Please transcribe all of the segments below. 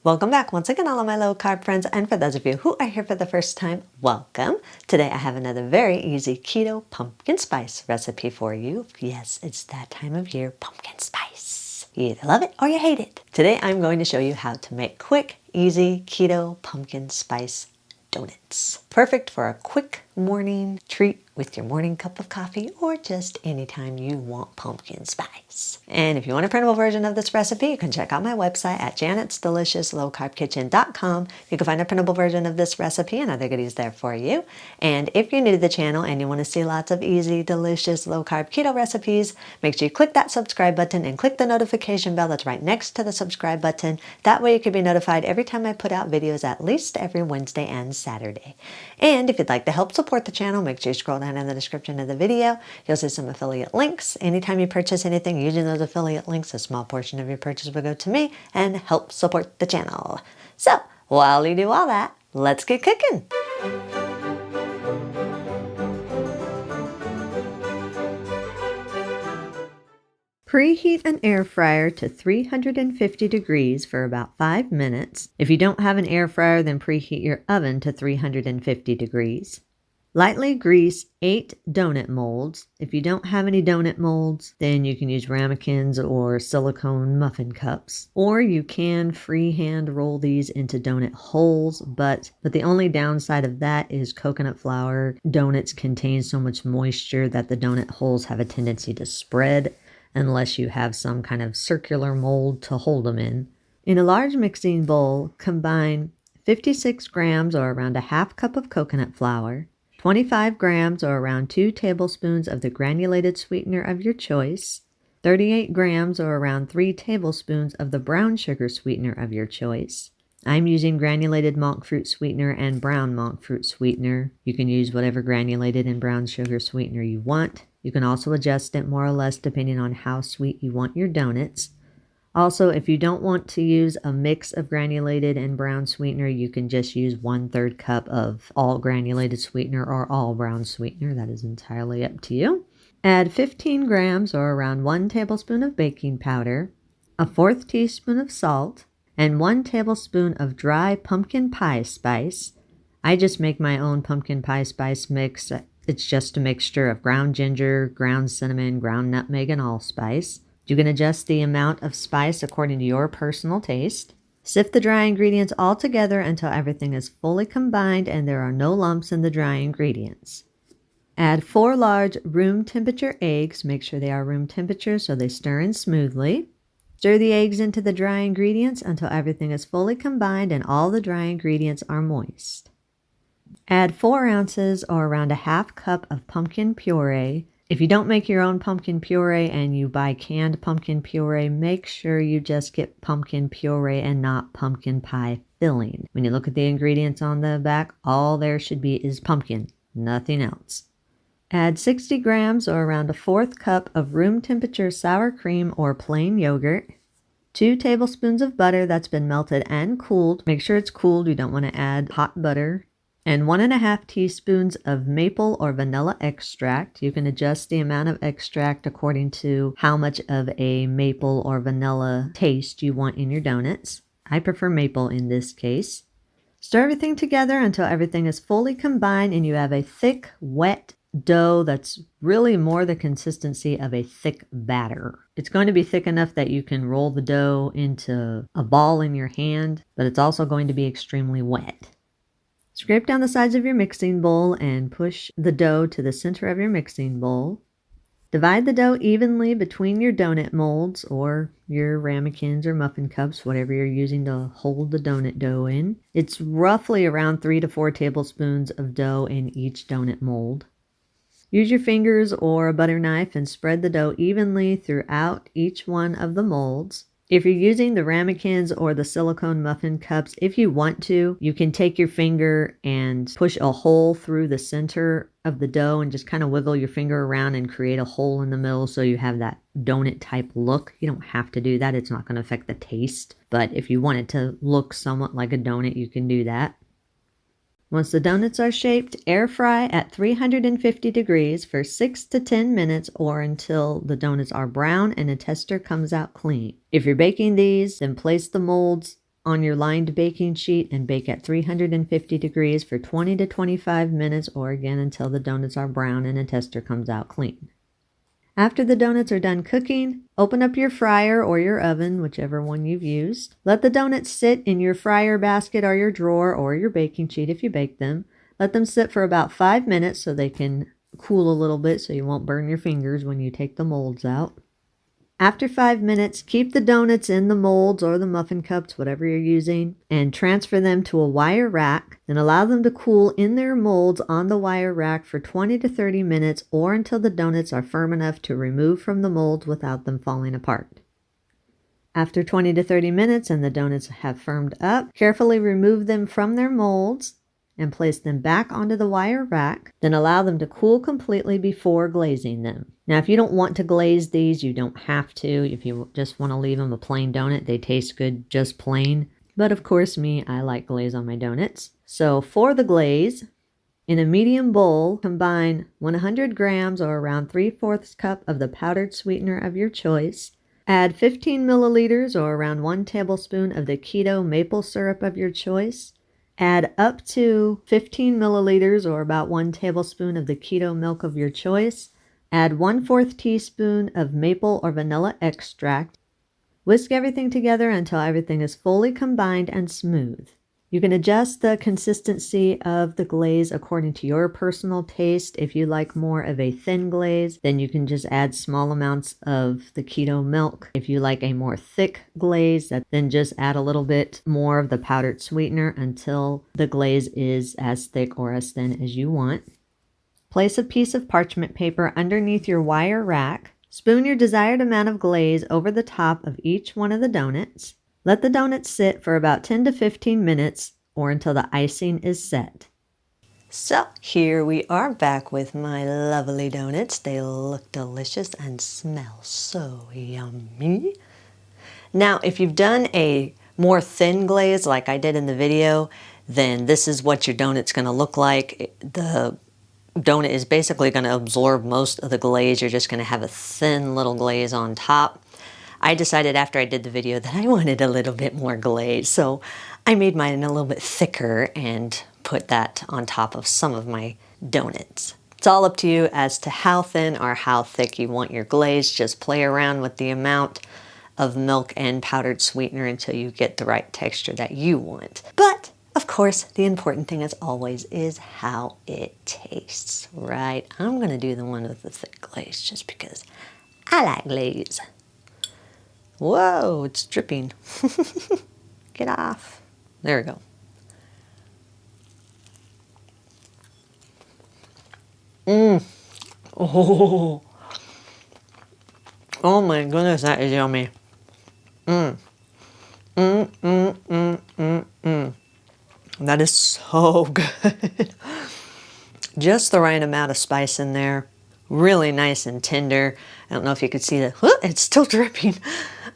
Welcome back once again, all of my low carb friends, and for those of you who are here for the first time, welcome. Today I have another very easy keto pumpkin spice recipe for you. Yes, it's that time of year, pumpkin spice. You either love it or you hate it. Today I'm going to show you how to make quick, easy keto pumpkin spice donuts. Perfect for a quick morning treat with your morning cup of coffee or just anytime you want pumpkin spice. And if you want a printable version of this recipe, you can check out my website at janet'sdeliciouslowcarbkitchen.com. You can find a printable version of this recipe and other goodies there for you. And if you're new to the channel and you want to see lots of easy, delicious, low-carb keto recipes, make sure you click that subscribe button and click the notification bell that's right next to the subscribe button. That way you can be notified every time I put out videos at least every Wednesday and Saturday. And if you'd like to help support the channel, make sure you scroll down in the description of the video. You'll see some affiliate links. Anytime you purchase anything using those affiliate links, a small portion of your purchase will go to me and help support the channel. So while you do all that, let's get cooking. Preheat an air fryer to 350 degrees for about 5 minutes. If you don't have an air fryer, then preheat your oven to 350 degrees. Lightly grease 8 donut molds. If you don't have any donut molds, then you can use ramekins or silicone muffin cups. Or you can freehand roll these into donut holes, but the only downside of that is coconut flour donuts contain so much moisture that the donut holes have a tendency to spread unless you have some kind of circular mold to hold them in. In a large mixing bowl, combine 56 grams or around a half cup of coconut flour, 25 grams or around 2 tablespoons of the granulated sweetener of your choice, 38 grams or around 3 tablespoons of the brown sugar sweetener of your choice. I'm using granulated monk fruit sweetener and brown monk fruit sweetener. You can use whatever granulated and brown sugar sweetener you want. You can also adjust it more or less depending on how sweet you want your donuts. Also, if you don't want to use a mix of granulated and brown sweetener, you can just use 1/3 cup of all granulated sweetener or all brown sweetener. That is entirely up to you. Add 15 grams or around 1 tablespoon of baking powder, a 1/4 teaspoon of salt, and 1 tablespoon of dry pumpkin pie spice. I just make my own pumpkin pie spice mix. It's just a mixture of ground ginger, ground cinnamon, ground nutmeg, and allspice. You can adjust the amount of spice according to your personal taste. Sift the dry ingredients all together until everything is fully combined and there are no lumps in the dry ingredients. Add 4 large room temperature eggs. Make sure they are room temperature so they stir in smoothly. Stir the eggs into the dry ingredients until everything is fully combined and all the dry ingredients are moist. Add 4 ounces or around a half cup of pumpkin puree. If you don't make your own pumpkin puree and you buy canned pumpkin puree, make sure you just get pumpkin puree and not pumpkin pie filling. When you look at the ingredients on the back, all there should be is pumpkin, nothing else. Add 60 grams or around a 1/4 cup of room temperature sour cream or plain yogurt, 2 tablespoons of butter that's been melted and cooled. Make sure it's cooled, you don't want to add hot butter. And 1½ teaspoons of maple or vanilla extract. You can adjust the amount of extract according to how much of a maple or vanilla taste you want in your donuts. I prefer maple in this case. Stir everything together until everything is fully combined and you have a thick, wet dough that's really more the consistency of a thick batter. It's going to be thick enough that you can roll the dough into a ball in your hand, but it's also going to be extremely wet. Scrape down the sides of your mixing bowl and push the dough to the center of your mixing bowl. Divide the dough evenly between your donut molds or your ramekins or muffin cups, whatever you're using to hold the donut dough in. It's roughly around 3 to 4 tablespoons of dough in each donut mold. Use your fingers or a butter knife and spread the dough evenly throughout each one of the molds. If you're using the ramekins or the silicone muffin cups, if you want to, you can take your finger and push a hole through the center of the dough and just kind of wiggle your finger around and create a hole in the middle so you have that donut type look. You don't have to do that. It's not going to affect the taste. But if you want it to look somewhat like a donut, you can do that. Once the donuts are shaped, air fry at 350 degrees for 6 to 10 minutes or until the donuts are brown and the tester comes out clean. If you're baking these, then place the molds on your lined baking sheet and bake at 350 degrees for 20 to 25 minutes, or again until the donuts are brown and a tester comes out clean. After the donuts are done cooking, open up your fryer or your oven, whichever one you've used. Let the donuts sit in your fryer basket or your drawer or your baking sheet if you bake them. Let them sit for about 5 minutes so they can cool a little bit so you won't burn your fingers when you take the molds out. After 5 minutes, keep the donuts in the molds or the muffin cups, whatever you're using, and transfer them to a wire rack. Then allow them to cool in their molds on the wire rack for 20 to 30 minutes or until the donuts are firm enough to remove from the molds without them falling apart. After 20 to 30 minutes and the donuts have firmed up, carefully remove them from their molds and place them back onto the wire rack. Then allow them to cool completely before glazing them. Now, if you don't want to glaze these, you don't have to. If you just want to leave them a plain donut, they taste good just plain. But of course, I like glaze on my donuts. So for the glaze, in a medium bowl, combine 100 grams or around 3/4 cup of the powdered sweetener of your choice. Add 15 milliliters or around 1 tablespoon of the Keto maple syrup of your choice. Add up to 15 milliliters or about 1 tablespoon of the keto milk of your choice. Add 1/4 teaspoon of maple or vanilla extract. Whisk everything together until everything is fully combined and smooth. You can adjust the consistency of the glaze according to your personal taste. If you like more of a thin glaze, then you can just add small amounts of the keto milk. If you like a more thick glaze, then just add a little bit more of the powdered sweetener until the glaze is as thick or as thin as you want. Place a piece of parchment paper underneath your wire rack. Spoon your desired amount of glaze over the top of each one of the donuts. Let the donuts sit for about 10 to 15 minutes or until the icing is set. So here we are back with my lovely donuts. They look delicious and smell so yummy. Now, if you've done a more thin glaze like I did in the video, then this is what your donut's going to look like. The donut is basically going to absorb most of the glaze. You're just going to have a thin little glaze on top. I decided after I did the video that I wanted a little bit more glaze, so I made mine a little bit thicker and put that on top of some of my donuts. It's all up to you as to how thin or how thick you want your glaze. Just play around with the amount of milk and powdered sweetener until you get the right texture that you want. But of course, the important thing as always is how it tastes, right? I'm gonna do the one with the thick glaze just because I like glaze. Whoa, it's dripping. Get off. There we go. Oh. Oh my goodness, that is yummy. That is so good. Just the right amount of spice in there. Really nice and tender. I don't know if you could see it's still dripping.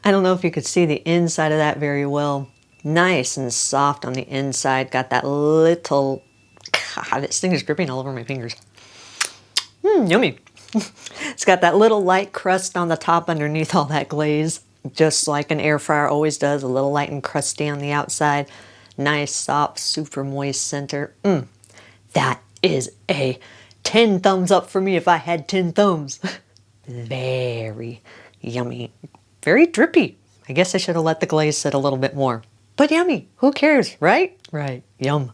I don't know if you could see the inside of that very well. Nice and soft on the inside. Got that little, God, this thing is dripping all over my fingers. Yummy. It's got that little light crust on the top underneath all that glaze. Just like an air fryer always does, a little light and crusty on the outside. Nice, soft, super moist center. That is a 10 thumbs up for me if I had 10 thumbs. Very yummy. Very drippy. I guess I should have let the glaze sit a little bit more. But yummy. Who cares, right? Right. Yum.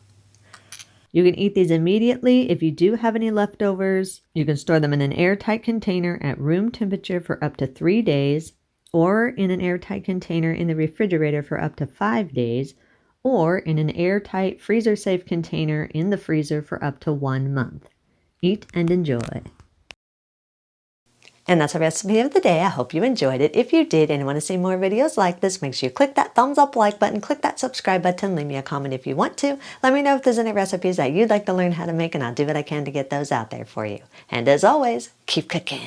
You can eat these immediately. If you do have any leftovers, you can store them in an airtight container at room temperature for up to 3 days, or in an airtight container in the refrigerator for up to 5 days, or in an airtight freezer-safe container in the freezer for up to 1 month. Eat and enjoy. And that's our recipe of the day. I hope you enjoyed it. If you did and you want to see more videos like this, make sure you click that thumbs up like button, click that subscribe button, leave me a comment if you want to. Let me know if there's any recipes that you'd like to learn how to make, and I'll do what I can to get those out there for you. And as always, keep cooking.